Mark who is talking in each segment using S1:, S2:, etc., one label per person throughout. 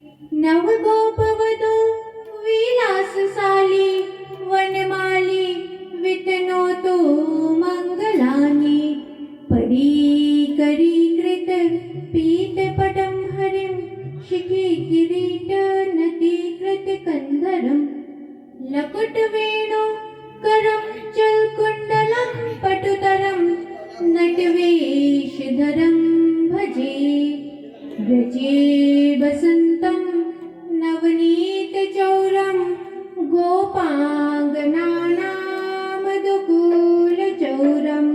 S1: नवगोपवधू विलासशाली वनमाली वितनोतु मङ्गलानि परीकरीकृत पीतपटं हरिं शिखि किरीटनतीकृतकन्धरं लकुटवेणु करं चलकुण्डलं पटुतरं नटवेशधरं भजे व्रजे वसन्तं नवनीतचौरं गोपाङ्गनानामनुकूलचौरम्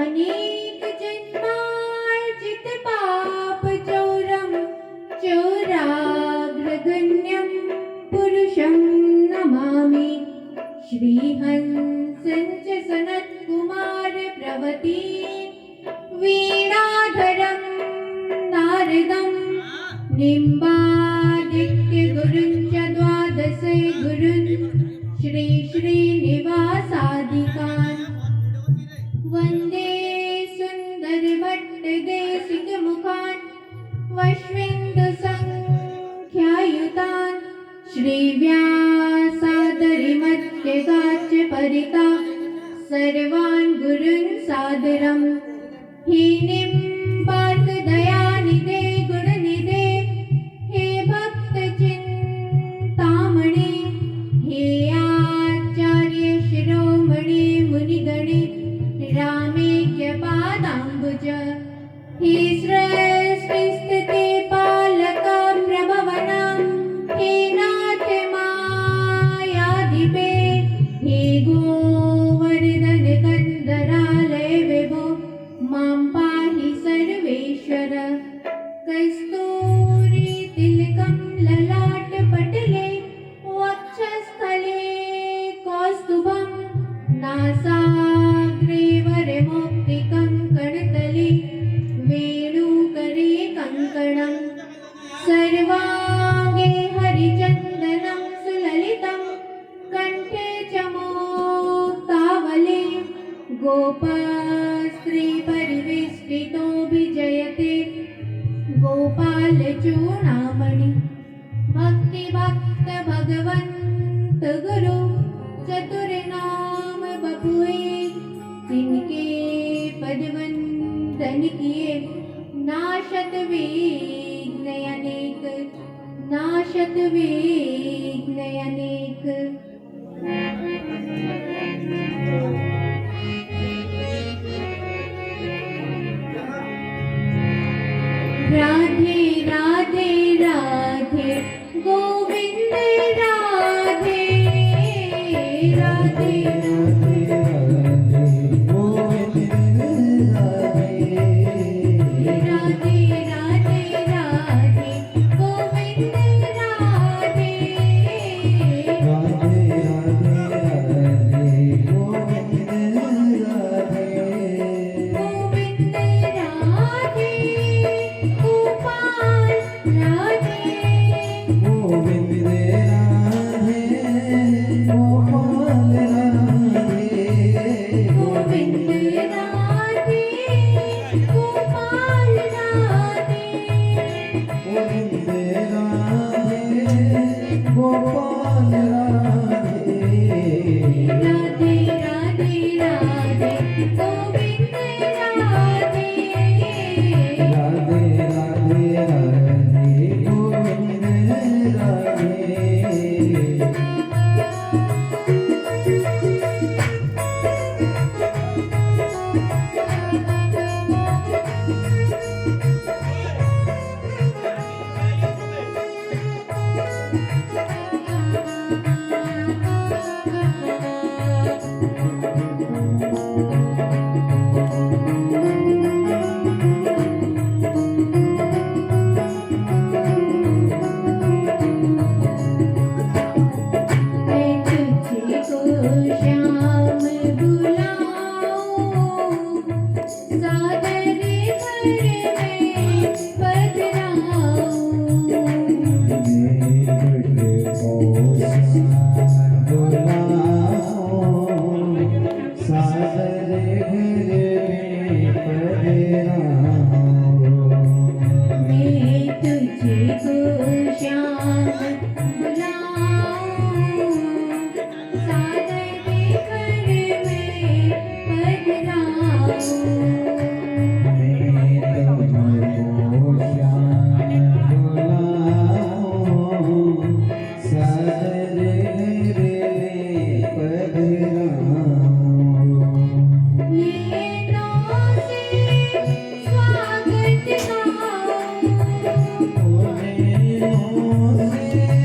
S1: अनेकजन्मार्जितपापचौरं चौराग्रगण्यं पुरुषं नमामि श्रीहंसं च सनत्कुमारप्रवती वीणाधरं नारदं निम्बादित्यगुरुं च द्वादश गुरुन् श्रीनिवासादिकान् वन्दे सुन्दरभट्टदेशिकमुखान् वश्विन्दुसङ्ख्यायुतान् श्रीव्यासादरिमध्यगाच्च परिता सर्वान् गुरून् सादरम् हे निम्बार्कदयानिधे गुणनिधे हे भक्तचिन्तामणि हे आचार्य शिरोमणि मुनिगणे रामेक्यपादाम्बुज हे सृष्टिस्थिते पालक प्रभवनं हे नाथ मायाधिपे हे गोवर्धन कन्दरालय विभो मां पाहि सर्वेश्वर कस्तूरीतिलकं ललाटपटले वक्षस्थले कौस्तुभं नासाग्रे वरमौक्तिकं करतले वेणुकरे कङ्कणं सर्वाङ्गे हरिचन्दनं सुललितं कण्ठे च मुक्तावले गोपस्त्रीपरिवेष्टितो विजयते गोपालचूडामणि भक्तिभक्त भगवन्त गुरु चतुर्नाम बपुए तिनके पदवंदन किए नाशत विघ्न अनेक राधे राधे राधे गोविंद राधे राधे राधे राधे राधे गोविंद राधे श्याम बुलाऊं सादर घर में पधराऊं
S2: मैं तुमको श्याम बुलाऊं सादर घर में पधराऊं
S1: नैनों से स्वागत गाऊं
S2: नैनों से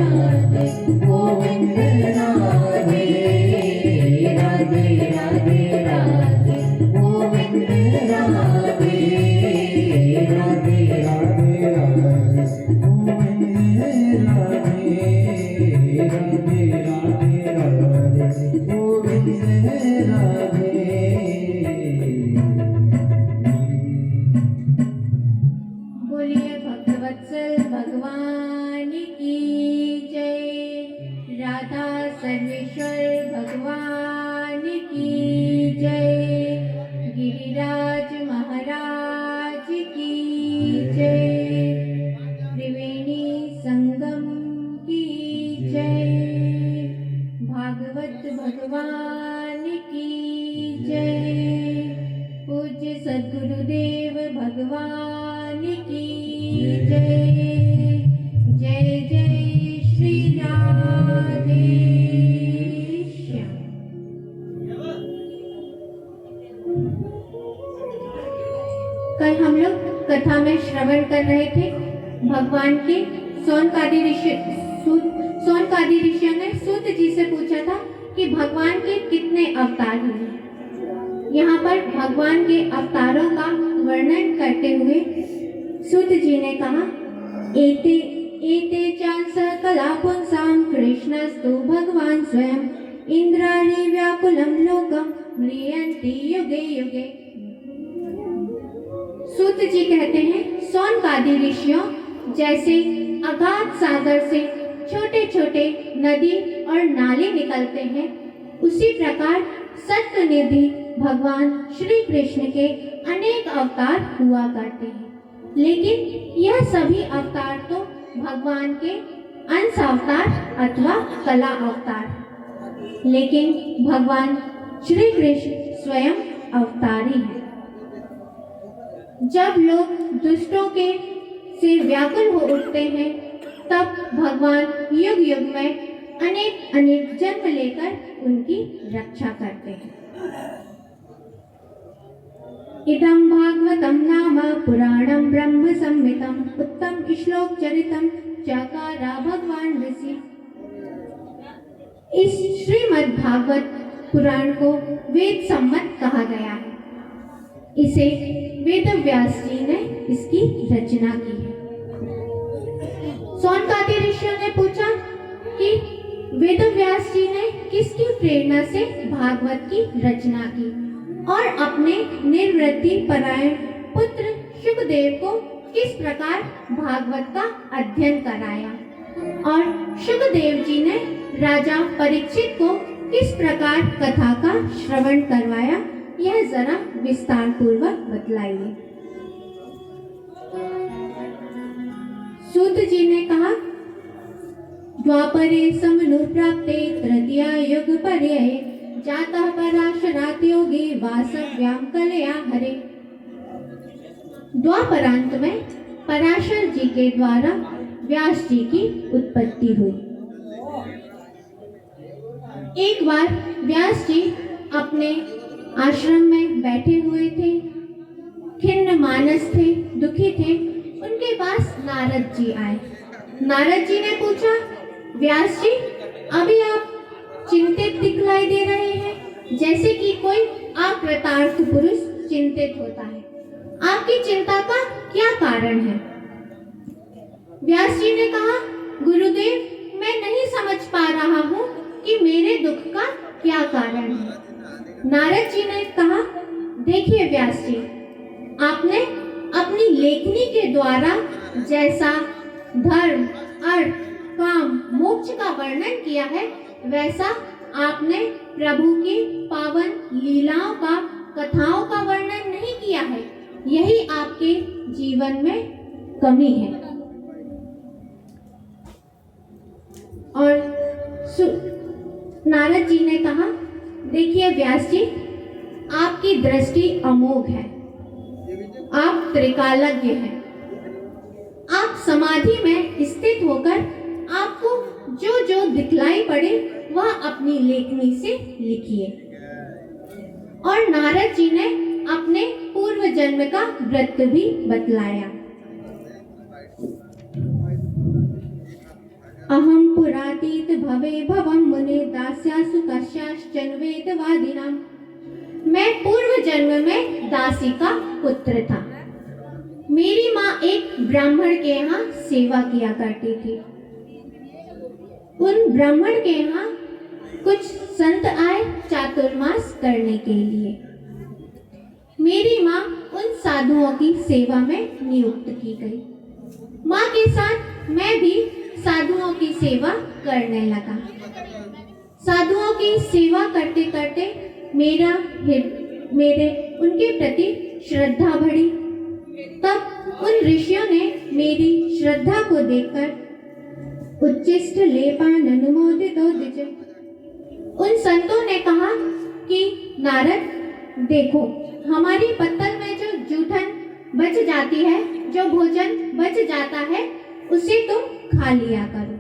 S1: राधे गोविंद राधे राधे राधे राधे गोविंद राधे
S2: राधे राधे राधे गोविंद राधे राधे राधे राधे गोविंद राधे।
S1: बोलिए भक्तवत्सल भगवान की जय। राधा सर्वेश्वर भगवान की जय। गिरिराज महाराज की जय। त्रिवेणी संगम की जय। भागवत भगवान की जय। पूज्य सद्गुरुदेव भगवान की जय। जय जय श्री राधे श्याम। कल हम लोग कथा में श्रवण कर रहे थे भगवान के सोनकादि ऋषियों ने सूत जी से पूछा था कि भगवान के कितने अवतार हुए। यहाँ पर भगवान के अवतारों का वर्णन करते हुए सूत जी ने कहा एते एते चांस कला पुंसाम कृष्णस्तु भगवान स्वयं इंद्राणी व्याकुलम लोकम म्रियन्ति युगे युगे। सूत जी कहते हैं सोनकादि ऋषियों जैसे अगाध सागर से छोटे छोटे नदी और नाले निकलते हैं, उसी प्रकार सत्यनिधि भगवान श्री कृष्ण के अनेक अवतार हुआ करते हैं। लेकिन यह सभी अवतार तो भगवान के अंश अवतार अथवा कला अवतार, लेकिन भगवान श्री कृष्ण स्वयं अवतारी हैं। जब लोग दुष्टों के से व्याकुल हो उठते हैं तब भगवान युग युग में अनेक अनेक जन्म लेकर उनकी रक्षा करते हैं। इदं भागवतं नाम पुराणं ब्रह्म संहितं उत्तम श्लोक चरितं चकार भगवान ऋषि। इस श्रीमद् भागवत पुराण को वेद सम्मत कहा गया है। इसे वेद व्यास जी ने इसकी रचना की है। सोनकादि ऋषियों ने पूछा कि वेद व्यास जी ने किसकी प्रेरणा से भागवत की रचना की और अपने निर्वृत्ति परायण पुत्र शुकदेव को किस प्रकार भागवत का अध्ययन कराया और शुकदेव जी ने राजा परीक्षित को किस प्रकार कथा का श्रवण करवाया, यह जरा विस्तार पूर्वक बतलाइए। सूत जी ने कहा द्वापरे समनु प्राप्ते तृतीय युग पर्याये जातः पराशरात् योगी वासव्याम कलया हरे। द्वापरांत में पराशर जी के द्वारा व्यास जी की उत्पत्ति हुई। एक बार व्यास जी अपने आश्रम में बैठे हुए थे, खिन्न मानस थे, दुखी थे। उनके पास नारद जी आए। नारद जी ने पूछा व्यास जी अभी आप चिंतित दिखलाई दे रहे हैं, जैसे कि कोई अकृतार्थ पुरुष चिंतित होता है। आपकी चिंता का क्या कारण है? व्यास जी ने कहा गुरुदेव मैं नहीं समझ पा रहा हूँ कि मेरे दुख का क्या कारण है। नारद जी ने कहा देखिए व्यास जी, आपने अपनी लेखनी के द्वारा जैसा धर्म अर्थ काम मोक्ष का वर्णन किया है, वैसा आपने प्रभु की पावन लीलाओं का कथाओं का वर्णन नहीं किया है। यही आपके जीवन में कमी है। और नारद जी ने कहा देखिए व्यास जी, आपकी दृष्टि अमोघ है, आप त्रिकालज्ञ हैं। आप समाधि में स्थित होकर आपको जो जो दिखलाई पड़े वह अपनी लेखनी से लिखिए। और नारद जी ने अपने पूर्व जन्म का व्रत भी बतलाया। अहम पुरातीत भवे भवम मुने दास्यासु कश्याश्चन वेदवादिनाम। मैं पूर्व जन्म में दासी का पुत्र था। मेरी माँ एक ब्राह्मण के यहाँ सेवा किया करती थी। उन ब्राह्मण के यहाँ कुछ संत आए चातुर्मास करने के लिए। मेरी माँ उन साधुओं की सेवा में नियुक्त की गई। माँ के साथ मैं भी साधुओं की सेवा करने लगा। साधुओं की सेवा करते करते मेरे उनके प्रति श्रद्धा बढ़ी। तब उन ऋषियों ने मेरी श्रद्धा को देखकर उच्चिष्ट लेपान अनुमोदितो द्विज। उन संतों ने कहा कि नारद देखो, हमारी पत्तल में जो जूठन बच जाती है, जो भोजन बच जाता है, उसे तुम खा लिया करो।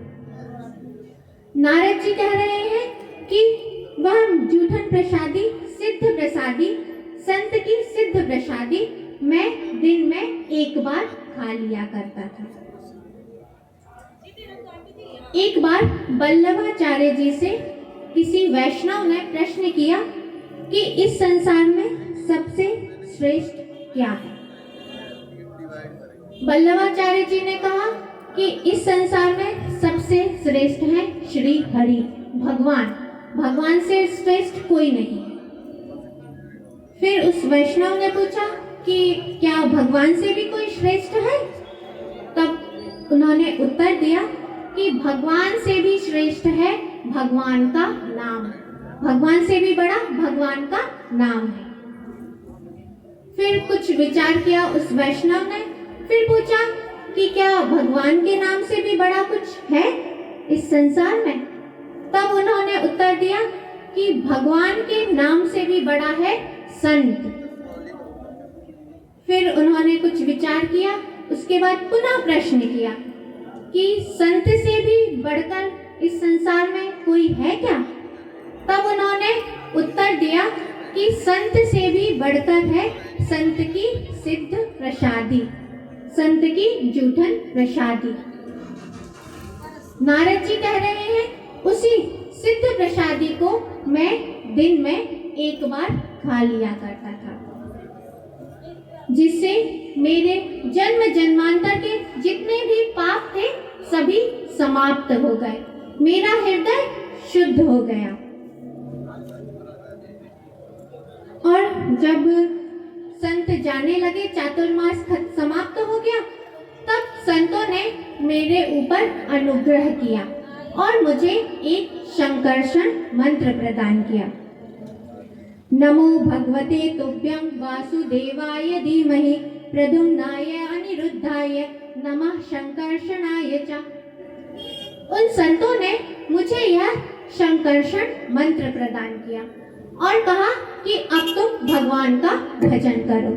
S1: नारद जी कह रहे हैं कि वह जूठन प्रसादी, सिद्ध प्रसादी, संत की सिद्ध प्रसादी मैं दिन में एक बार खा लिया करता था। एक बार बल्लभाचार्य जी से किसी वैष्णव ने प्रश्न किया कि इस संसार में सबसे श्रेष्ठ क्या है। बल्लभाचार्य जी ने कहा कि इस संसार में सबसे श्रेष्ठ है श्री हरि, भगवान। भगवान से श्रेष्ठ कोई नहीं। फिर उस वैष्णव ने पूछा कि क्या भगवान से भी कोई श्रेष्ठ है? तब उन्होंने उत्तर दिया कि भगवान से भी श्रेष्ठ है भगवान का नाम। भगवान से भी बड़ा भगवान का नाम है। फिर कुछ विचार किया उस वैष्णव ने। फिर पूछा कि क्या भगवान के नाम से भी बड़ा कुछ है इस संसार में? तब उन्होंने उत्तर दिया कि भगवान के नाम से भी बड़ा है संत। फिर उन्होंने कुछ विचार किया। उसके बाद पुनः प्रश्न किया कि संत से भी बढ़कर इस संसार में कोई है क्या? तब उन्होंने उत्तर दिया कि संत से भी बढ़कर है संत की सिद्ध प्रसादी, संत की जूठन प्रसादी। नारद जी कह रहे हैं उसी सिद्ध प्रसादी को मैं दिन में एक बार खा लिया करता था, जिससे मेरे जन्म जन्मांतर के जितने भी पाप थे सभी समाप्त हो गए। मेरा हृदय शुद्ध हो गया। और जब संत जाने लगे, चातुर्मास समाप्त हो गया, तब संतों ने मेरे ऊपर अनुग्रह किया और मुझे एक शंकर्षण मंत्र प्रदान किया। नमो भगवते तुभ्यं वासुदेवाय धीमहि प्रद्युम्नाय अनिरुद्धाय नमः शंकर्षणाय च। उन संतों ने मुझे यह शंकर्षण मंत्र प्रदान किया और कहा कि अब तुम भगवान का भजन करो।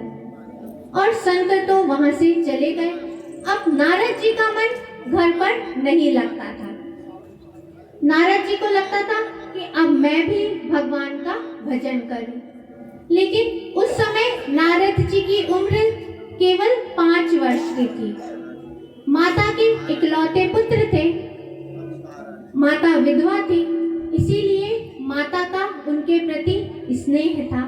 S1: और संत तो वहां से चले गए। अब नारद जी का मन घर पर नहीं लगता था। नारद जी को लगता था कि अब मैं भी भगवान का भजन करूं। लेकिन उस समय नारद जी की उम्र केवल 5 वर्ष की थी। माता के इकलौते पुत्र थे। माता विधवा थी, इसीलिए माता का उनके प्रति स्नेह था।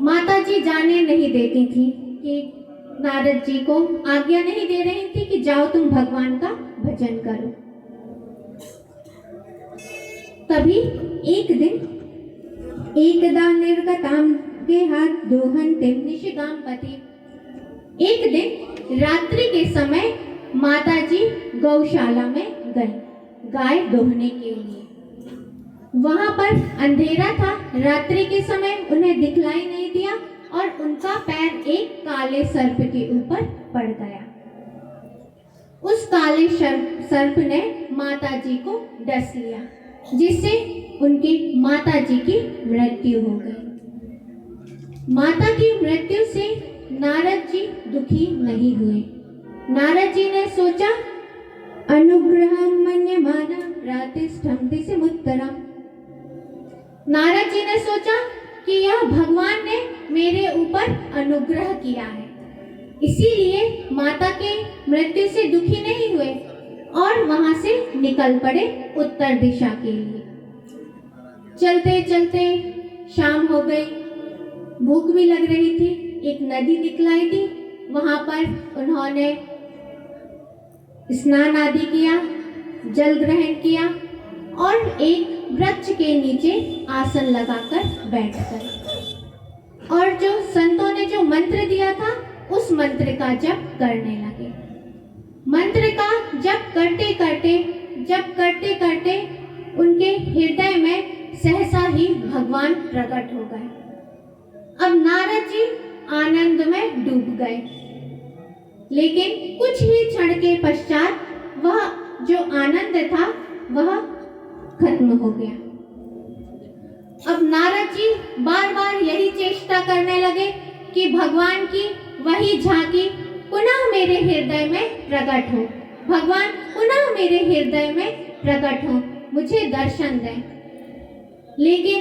S1: माता जी जाने नहीं देती थी कि नारद जी को आज्ञा नहीं दे रही थी कि जाओ तुम भगवान का भजन करो। तभी एक दिन एकदा निर्गताम के हाथ दोहन्ते निशिगाम पति। एक दिन रात्रि के समय माता जी गौशाला में गई गाय दोहने के लिए। वहां पर अंधेरा था, रात्रि के समय उन्हें दिखलाई नहीं दिया और उनका पैर एक काले सर्प के ऊपर पड़ गया। उस काले सर्प ने माता जी को डस लिया, जिससे उनकी माता जी की मृत्यु हो गई। माता की मृत्यु से नारद जी दुखी नहीं हुए। नारद जी ने सोचा अनुग्रहं मन्यमाना प्रातिष्ठं दिशमुत्तरम्। नारद जी ने सोचा कि यह भगवान ने मेरे ऊपर अनुग्रह किया है, इसीलिए माता के मृत्यु से दुखी नहीं हुए और वहां से निकल पड़े उत्तर दिशा के लिए। चलते चलते शाम हो गई, भूख भी लग रही थी। एक नदी दिखलाई दी, वहां पर उन्होंने स्नान आदि किया, जल ग्रहण किया और एक वृक्ष के नीचे आसन लगाकर बैठ गए और जो संतों ने जो मंत्र दिया था उस मंत्र का जप करने लगे। मंत्र का जप करते करते उनके हृदय में सहसा ही भगवान प्रकट हो गए। अब नारद जी आनंद में डूब गए, लेकिन कुछ ही क्षण के पश्चात वह जो आनंद था वह खत्म हो गया। अब नारद जी बार बार यही चेष्टा करने लगे कि भगवान की वही झांकी पुनः मेरे हृदय में प्रकट हो, भगवान पुनः मेरे हृदय में प्रकट हो, मुझे दर्शन दें। लेकिन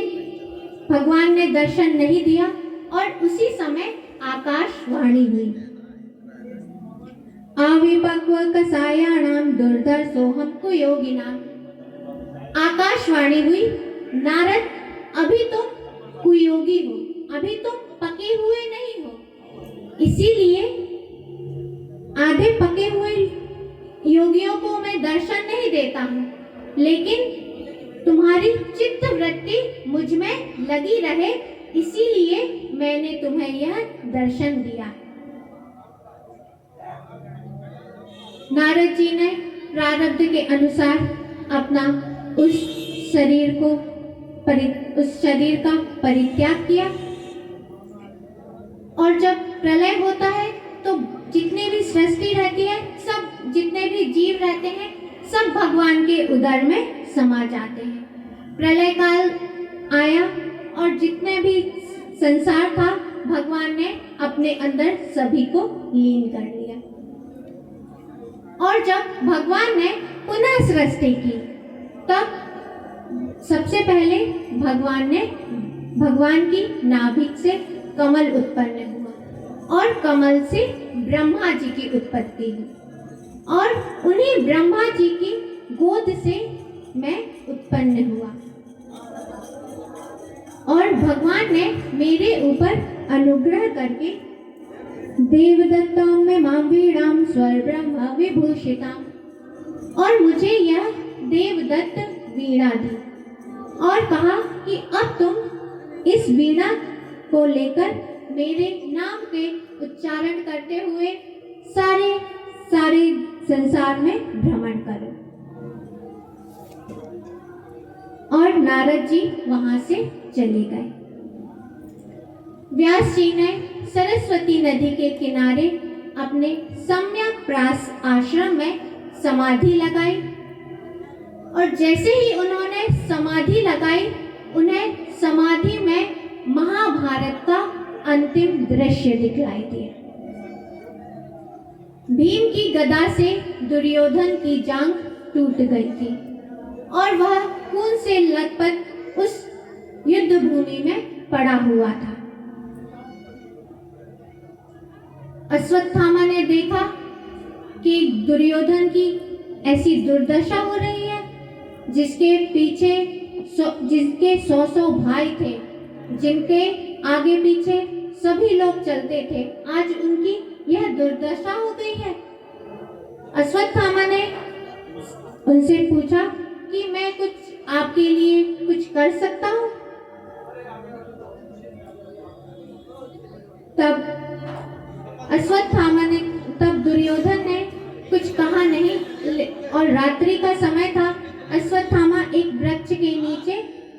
S1: भगवान ने दर्शन नहीं दिया और उसी समय आकाशवाणी हुई। आविपक्व कसायाणाम दुर्धर्षोऽहं कुयोगिनाम। आकाशवाणी हुई, नारद अभी तुम कुयोगी हो, अभी तुम पके हुए नहीं हो, इसीलिए आधे पके हुए योगियों को मैं दर्शन नहीं देता हूँ, लेकिन तुम्हारी चित्त वृत्ति मुझ में लगी रहे, इसीलिए मैंने तुम्हें यह दर्शन दिया। नारद जी ने प्रारब्ध के अनुसार अपना उस शरीर का परित्याग किया और जब प्रलय होता है तो जितने भी सृष्टि रहती है, सब जितने भी जीव रहते हैं, सब भगवान के उदर में समा जाते हैं। प्रलय काल आया और जितने भी संसार था भगवान ने अपने अंदर सभी को लीन कर लिया। और जब भगवान ने पुनः सृष्टि की तब सबसे पहले भगवान की नाभि से कमल उत्पन्न हुआ और कमल से ब्रह्मा जी की उत्पत्ति हुई और उन्हीं ब्रह्मा जी की गोद से मैं उत्पन्न हुआ और भगवान ने मेरे ऊपर अनुग्रह करके देवदत्तां में मां वीणां स्वर ब्रह्म विभूषितां और मुझे यह देवदत्त वीणा दी और कहा कि अब तुम इस वीणा को लेकर मेरे नाम के उच्चारण करते हुए सारे संसार में भ्रमण करो। और नारद जी वहां से चले गए। व्यास जी ने सरस्वती नदी के किनारे अपने सम्यक प्रास आश्रम में समाधि लगाई और जैसे ही उन्होंने समाधि लगाई, उन्हें समाधि में महाभारत का अंतिम दृश्य दिखलाई दिया। भीम की गदा से दुर्योधन की जांघ टूट गई थी और वह खून से लथपथ उस युद्ध भूमि में पड़ा हुआ था। अश्वत्थामा ने देखा कि दुर्योधन की ऐसी दुर्दशा हो रही है, जिसके पीछे जिसके 100 भाई थे, जिनके आगे पीछे सभी लोग चलते थे, आज उनकी यह दुर्दशा हो गई है। अश्वत्थामा ने उनसे पूछा कि मैं कुछ आपके लिए कुछ कर सकता हूँ। तब दुर्योधन ने कुछ कहा नहीं और रात्रि का समय था। अश्वत्थामा एक वृक्ष के नीचे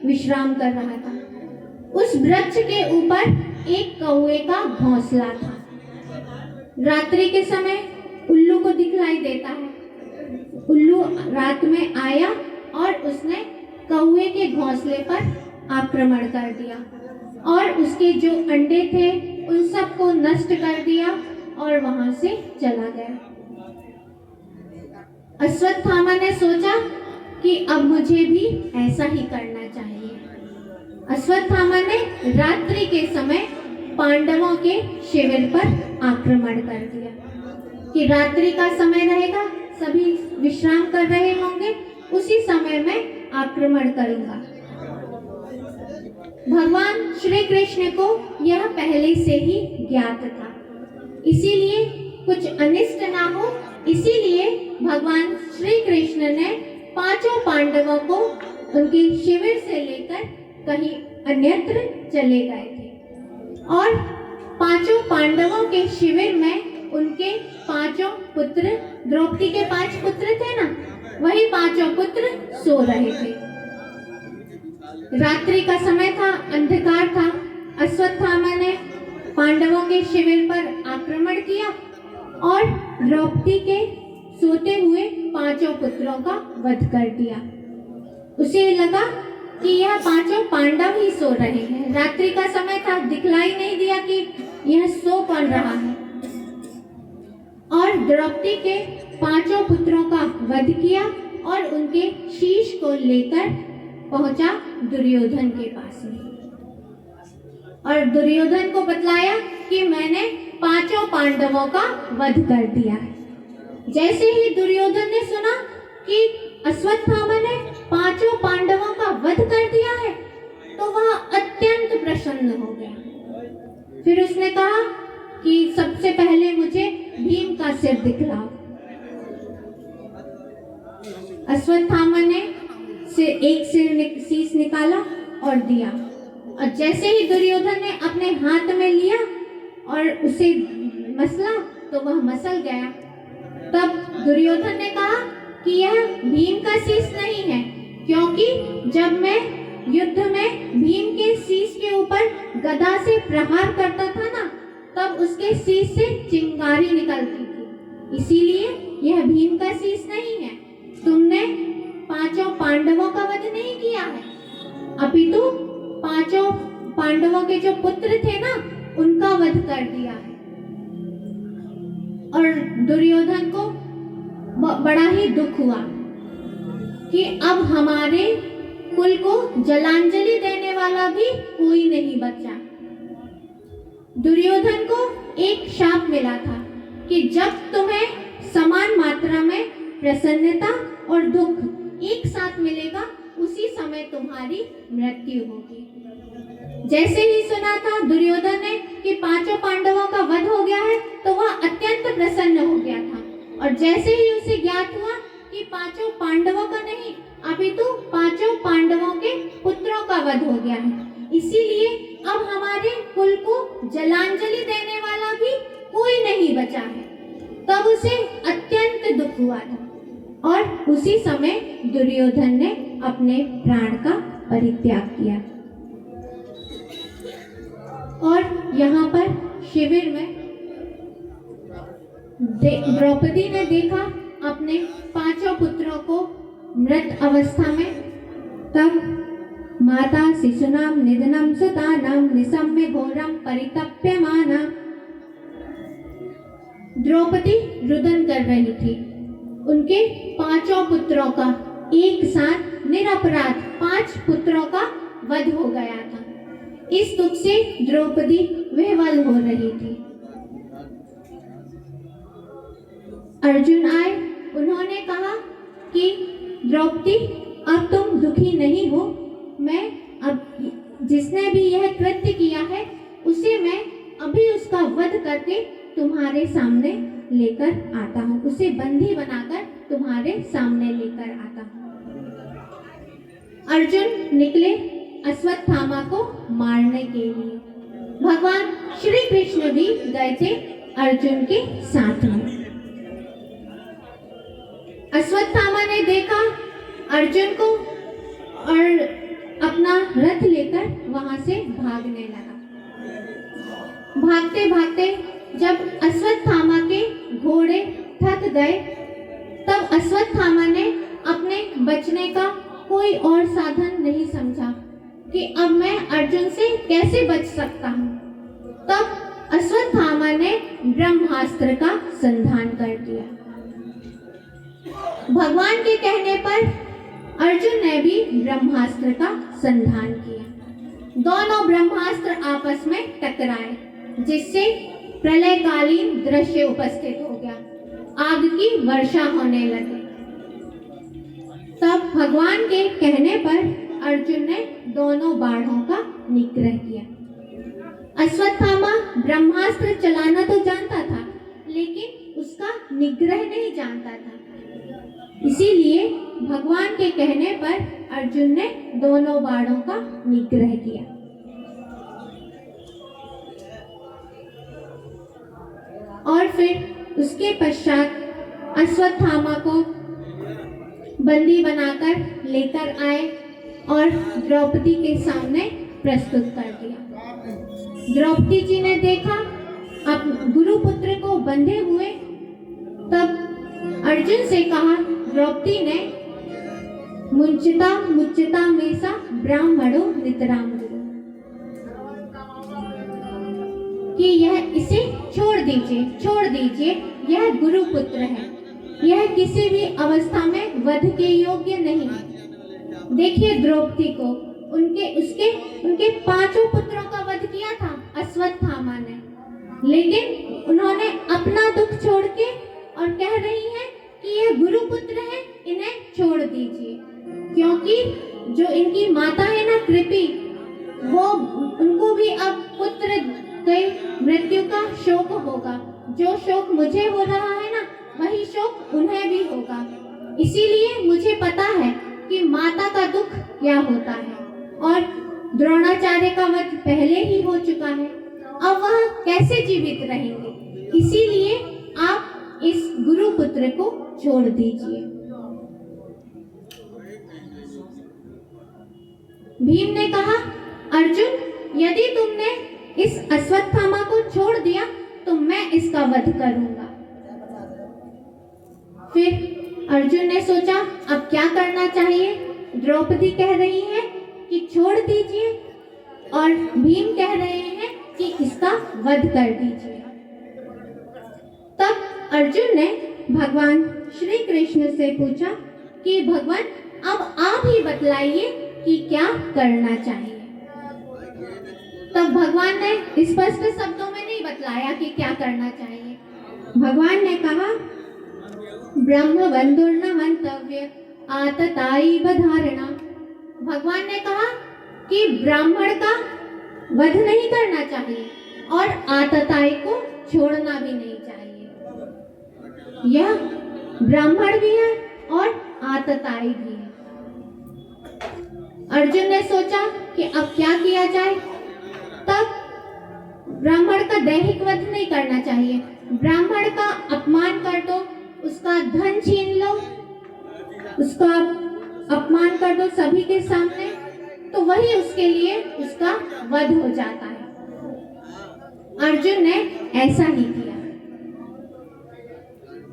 S1: विश्राम कर रहा था। उस वृक्ष के ऊपर एक कौवे का घोंसला था। रात्रि के समय उल्लू को दिखलाई देता है। उल्लू रात में आया और उसने कौवे के घोंसले पर आक्रमण कर दिया और उसके जो अंडे थे उन सबको नष्ट कर दिया और वहां से चला गया। अश्वत्थामा ने सोचा कि अब मुझे भी ऐसा ही करना चाहिए। अश्वत्थामा ने रात्रि के समय पांडवों के शिविर पर आक्रमण कर दिया कि रात्रि का समय रहेगा, सभी विश्राम कर रहे होंगे, उसी समय मैं आक्रमण करूंगा। भगवान श्री कृष्ण को यह पहले से ही ज्ञात था, इसीलिए कुछ अनिष्ट ना हो, इसीलिए भगवान श्री कृष्ण ने पांचों पांडवों को उनके शिविर से लेकर कहीं अन्यत्र चले गए थे और पांचों पांडवों के शिविर में उनके पांचों पुत्र, द्रौपदी के 5 पुत्र थे ना, वही पांचों पुत्र सो रहे थे। रात्रि का समय था, अंधकार था। अश्वत्थामा ने पांडवों के शिविर पर आक्रमण किया और द्रौपदी के सोते हुए पांचों पुत्रों का वध कर दिया। उसे लगा कि यह पांचों पांडव ही सो रहे हैं। रात्रि का समय था, दिखलाई नहीं दिया कि यह सो कौन रहा है, और द्रौपदी के पांचों पुत्रों का वध किया और उनके शीश को लेकर पहुंचा दुर्योधन के पास में और दुर्योधन को बतलाया कि मैंने पांचों पांडवों का वध कर दिया है। जैसे ही दुर्योधन ने सुना कि अश्वत्थामा ने पांचों पांडवों का वध कर दिया है, तो वह अत्यंत प्रसन्न हो गया। फिर उसने कहा कि सबसे पहले मुझे भीम का सिर दिखलाओ। अश्वत्थामा ने एक शीश निकाला और दिया, और जैसे ही दुर्योधन ने अपने हाथ में लिया और उसे मसला तो वह मसल गया। तब दुर्योधन ने कहा कि यह भीम का शीश नहीं है, क्योंकि जब मैं युद्ध में भीम के शीश के ऊपर गदा से प्रहार करता था ना, तब उसके शीश से चिंगारी निकलती थी, इसीलिए यह भीम का शीश नहीं है। तुमने पांचों पांडवों का वध नहीं किया है, अपितु पांचों पांडवों के जो पुत्र थे ना, उनका वध कर दिया है। और दुर्योधन को बड़ा ही दुख हुआ कि अब हमारे कुल को जलांजलि देने वाला भी कोई नहीं बचा। दुर्योधन को एक शाप मिला था कि जब तुम्हें समान मात्रा में प्रसन्नता और दुख एक साथ मिलेगा, उसी समय तुम्हारी मृत्यु होगी। जैसे ही सुना था दुर्योधन ने कि पांचों पांडवों का वध हो गया है, तो वह अत्यंत प्रसन्न हो गया था। और जैसे ही उसे ज्ञात हुआ कि पांचों पांडवों का नहीं, अपितु पांचों पांडवों के पुत्रों का वध हो गया है, इसीलिए अब हमारे कुल को जलांजलि देने वाला भी कोई नहीं बचा है, तब उसे अत्यंत दुख हुआ था। और उसी समय दुर्योधन ने अपने प्राण का परित्याग किया। और यहाँ पर शिविर में द्रौपदी ने देखा अपने पांचों पुत्रों को मृत अवस्था में। तब माता शिशुनाम निधनम सुतानाम निशम्य घोरम परितप्यमाना, द्रौपदी रुदन कर रही थी। उनके पांचों पुत्रों का एक साथ निरपराध 5 पुत्रों का वध हो गया था। इस दुख से द्रौपदी विह्वल हो रही थी। अर्जुन आए, उन्होंने कहा कि द्रौपदी अब तुम दुखी नहीं हो, मैं अब जिसने भी यह कृत्य किया है उसे मैं अभी उसका वध करके तुम्हारे सामने लेकर आता हूँ, उसे बंदी बनाकर तुम्हारे सामने लेकर आता हूँ। अर्जुन निकले अश्वत्थामा को मारने के लिए। भगवान श्री कृष्ण भी गए थे अर्जुन के साथ में। अश्वत्थामा ने देखा अर्जुन को और अपना रथ लेकर वहां से भागने लगा। भागते भागते जब अश्वत्थामा के घोड़े थक गए, तब अश्वत्थामा ने अपने बचने का कोई और साधन नहीं समझा कि अब मैं अर्जुन से कैसे बच सकता हूँ। तब अश्वत्थामा ने ब्रह्मास्त्र का संधान कर दिया। भगवान के कहने पर अर्जुन ने भी ब्रह्मास्त्र का संधान किया। दोनों ब्रह्मास्त्र आपस में टकराए, जिससे प्रलयकालीन दृश्य उपस्थित हो गया। आग की वर्षा होने लगी। तब भगवान के कहने पर अर्जुन ने दोनों बाणों का निग्रह किया। अश्वत्थामा ब्रह्मास्त्र चलाना तो जानता था, लेकिन उसका निग्रह नहीं जानता था। इसीलिए भगवान के कहने पर अर्जुन ने दोनों बाणों का निग्रह किया। और फिर उसके पश्चात अश्वत्थामा को बंदी बनाकर लेकर आए और द्रौपदी के सामने प्रस्तुत कर दिया। द्रौपदी जी ने देखा अब गुरुपुत्र को बंधे हुए, तब अर्जुन से कहा, द्रौपदी ने मुंचिता मुच्चिता में सा ब्राह्मणो नितराम गुरु, कि यह इसे छोड़ दीजिए, यह गुरुपुत्र है, यह किसी भी अवस्था में वध के योग्य नहीं है। देखिए द्रौपदी को, उनके 5 पुत्रों का वध किया था अश्वत्थामा ने, लेकिन उन्होंने अपना दुख छोड़ के और कह रही हैं कि यह गुरुपुत्र है, इन्हें छोड़ दीजिए, क्योंकि जो इनकी माता है ना कृपी, वो उनको भी अब पुत्र गए मृत्यु का शोक होगा। जो शोक मुझे हो रहा है ना, वही शोक उन्हें भी होगा। इसीलिए मुझे पता है कि माता का दुख क्या होता है, और द्रोणाचार्य का वध पहले ही हो चुका है, अब वह कैसे जीवित रहेंगे। इसीलिए आप इस गुरुपुत्र को छोड़ दीजिए। भीम ने कहा, अर्जुन यदि तुमने इस अश्वत्थामा को छोड़ दिया तो मैं इसका वध करूंगा। फिर अर्जुन ने सोचा अब क्या करना चाहिए। द्रौपदी कह रही है कि छोड़ दीजिए, और भीम कह रहे हैं कि इसका वध कर दीजिए। तब अर्जुन ने भगवान श्री कृष्ण से पूछा कि भगवान अब आप ही बतलाइए कि क्या करना चाहिए। तब भगवान ने स्पष्ट शब्दों में नहीं बतलाया कि क्या करना चाहिए। भगवान ने कहा, ब्रह्म बंधुर्न मंतव्य आतताई बधारणा। भगवान ने कहा कि ब्राह्मण का वध नहीं करना चाहिए और आतताई को छोड़ना भी नहीं चाहिए। यह ब्राह्मण भी है और आतताई भी है। अर्जुन ने सोचा कि अब क्या किया जाए। तब ब्राह्मण का दैहिक वध नहीं करना चाहिए। ब्राह्मण का अपमान कर दो, उसका धन छीन लो, उसका अपमान कर दो सभी के सामने, तो वही उसके लिए उसका वध हो जाता है। अर्जुन ने ऐसा ही किया।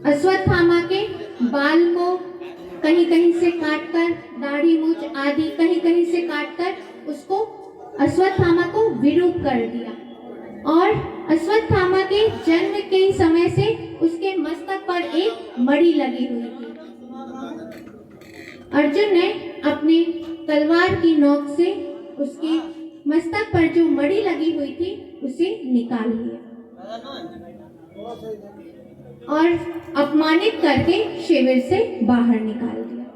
S1: अश्वत्थामा के बाल को कहीं कहीं से काटकर, दाढ़ी मूछ आदि कहीं कहीं से काटकर उसको अश्वत्थामा को विरूप कर दिया, और अश्वत्थामा के जन्म के ही समय से उसके मस्तक पर एक मणि लगी हुई थी। अर्जुन ने अपनी तलवार की नोक से उसके मस्तक पर जो मणि लगी हुई थी उसे निकाल लिया और अपमानित करके शिविर से बाहर निकाल दिया।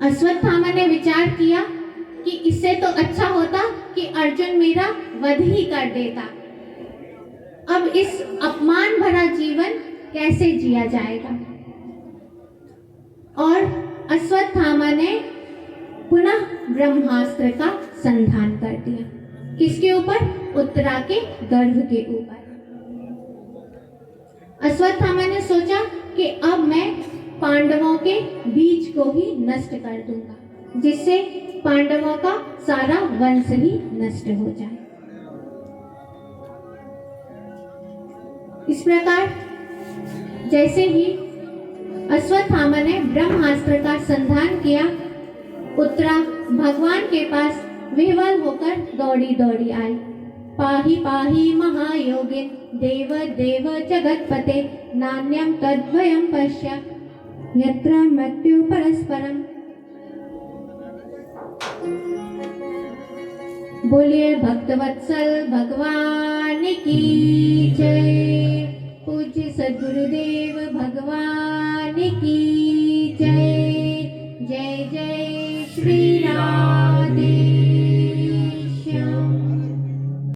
S1: अश्वत्थामा ने विचार किया कि इससे तो अच्छा होता कि अर्जुन मेरा वध ही कर देता। अब इस अपमान भरा जीवन कैसे जिया जाएगा। और अश्वत्थामा ने पुनः ब्रह्मास्त्र का संधान कर दिया। किसके ऊपर? उत्तरा के गर्भ के ऊपर। अश्वत्थामा ने सोचा कि अब मैं पांडवों के बीज को ही नष्ट कर दूंगा, जिससे पांडवों का सारा वंश ही नष्ट हो जाए। इस प्रकार जैसे ही अश्वत्थामा ने ब्रह्मास्त्र का संधान किया, उत्तरा भगवान के पास विह्वल होकर दौड़ी दौड़ी आई। पाहि पाहि महायोगिन देव देव जगतपते नान्यं तद्वयं पश्य यत्र मृत्यु परस्परम। बोलिए भक्तवत्सल भगवान की जय। पूज्य पूज्य सद्गुरुदेव भगवान की जय। जय जय श्री राम।